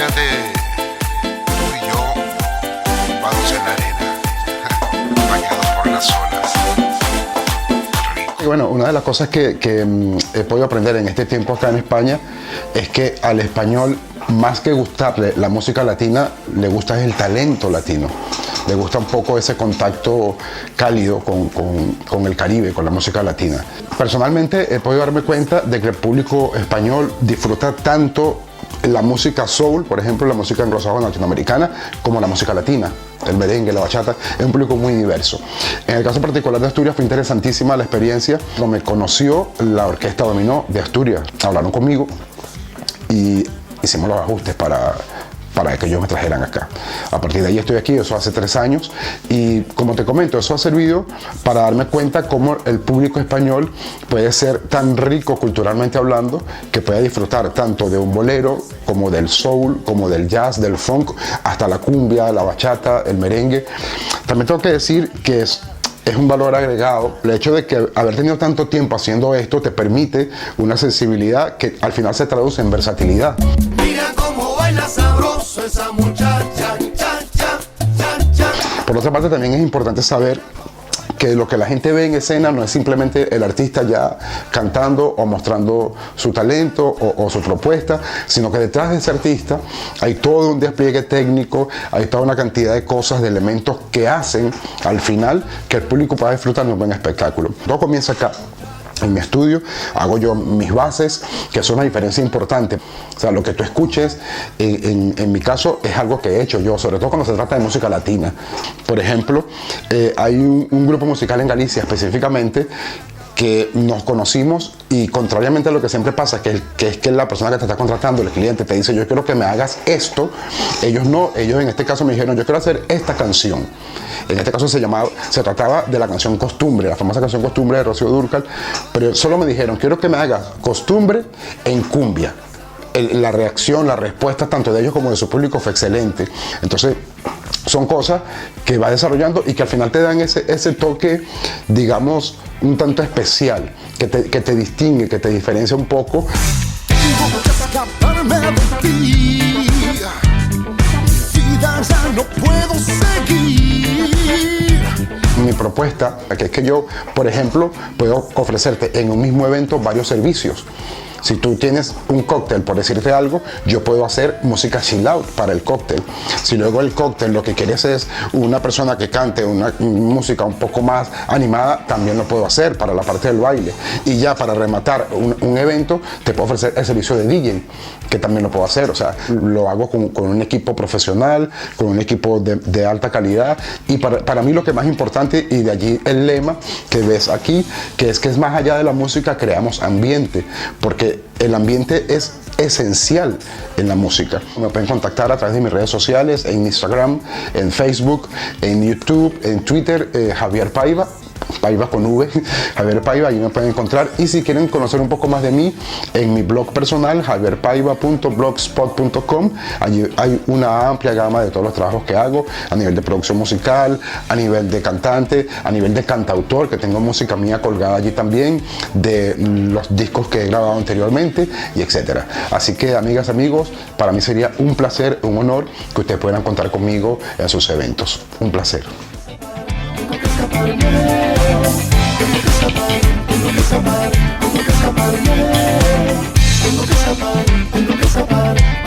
Imagínate tú y yo tumbados en la arena, bañados por las olas. Y bueno, una de las cosas que he podido aprender en este tiempo acá en España es que al español, más que gustarle la música latina, le gusta el talento latino. Le gusta un poco ese contacto cálido con el Caribe, con la música latina. Personalmente he podido darme cuenta de que el público español disfruta tanto la música soul, por ejemplo, la música anglosajona latinoamericana, como la música latina, el merengue, la bachata. Es un público muy diverso. En el caso particular de Asturias fue interesantísima la experiencia. Cuando me conoció la Orquesta Dominó de Asturias, hablaron conmigo y hicimos los ajustes para que ellos me trajeran acá. A partir de ahí estoy aquí, eso hace 3 años, y como te comento, eso ha servido para darme cuenta cómo el público español puede ser tan rico culturalmente hablando, que puede disfrutar tanto de un bolero, como del soul, como del jazz, del funk, hasta la cumbia, la bachata, el merengue. También tengo que decir que es un valor agregado. El hecho de que haber tenido tanto tiempo haciendo esto te permite una sensibilidad que al final se traduce en versatilidad. Mira cómo baila sabroso esa muchacha, cha, cha, cha, cha. Por otra parte, también es importante saber que lo que la gente ve en escena no es simplemente el artista ya cantando o mostrando su talento o su propuesta, sino que detrás de ese artista hay todo un despliegue técnico, hay toda una cantidad de cosas, de elementos que hacen al final que el público pueda disfrutar de un buen espectáculo. Todo comienza acá. En mi estudio hago yo mis bases, que es una diferencia importante. O sea, lo que tú escuches, en mi caso, es algo que he hecho yo, sobre todo cuando se trata de música latina. Por ejemplo, hay un grupo musical en Galicia específicamente que nos conocimos, y contrariamente a lo que siempre pasa, que es que la persona que te está contratando, el cliente, te dice: yo quiero que me hagas esto. Ellos en este caso me dijeron: yo quiero hacer esta canción. En este caso se trataba de la canción Costumbre, la famosa canción Costumbre de Rocío Dúrcal, pero solo me dijeron: quiero que me hagas Costumbre en cumbia. La reacción, la respuesta tanto de ellos como de su público fue excelente. Entonces son cosas que va desarrollando y que al final te dan ese toque, digamos, un tanto especial, que te distingue, que te diferencia un poco. Tengo que escaparme de ti, vida ya no puedo seguir. Mi propuesta, que es que yo, por ejemplo, puedo ofrecerte en un mismo evento varios servicios. Si tú tienes un cóctel, por decirte algo, yo puedo hacer música chill out para el cóctel. Si luego el cóctel lo que quieres es una persona que cante una música un poco más animada, también lo puedo hacer para la parte del baile. Y ya para rematar un evento, te puedo ofrecer el servicio de DJ, que también lo puedo hacer. O sea, lo hago con un equipo profesional, con un equipo de alta calidad. Y para mí lo que más importante, y de allí el lema que ves aquí, que es más allá de la música, creamos ambiente. Porque el ambiente es esencial en la música. Me pueden contactar a través de mis redes sociales, en Instagram, en Facebook, en YouTube, en Twitter, Javier Paiva. Paiva con V, Javier Paiva, ahí me pueden encontrar. Y si quieren conocer un poco más de mí, en mi blog personal, javierpaiva.blogspot.com, allí hay una amplia gama de todos los trabajos que hago, a nivel de producción musical, a nivel de cantante, a nivel de cantautor, que tengo música mía colgada allí también, de los discos que he grabado anteriormente, y etcétera. Así que, amigas, amigos, para mí sería un placer, un honor que ustedes puedan contar conmigo en sus eventos. Un placer. Tengo que escapar.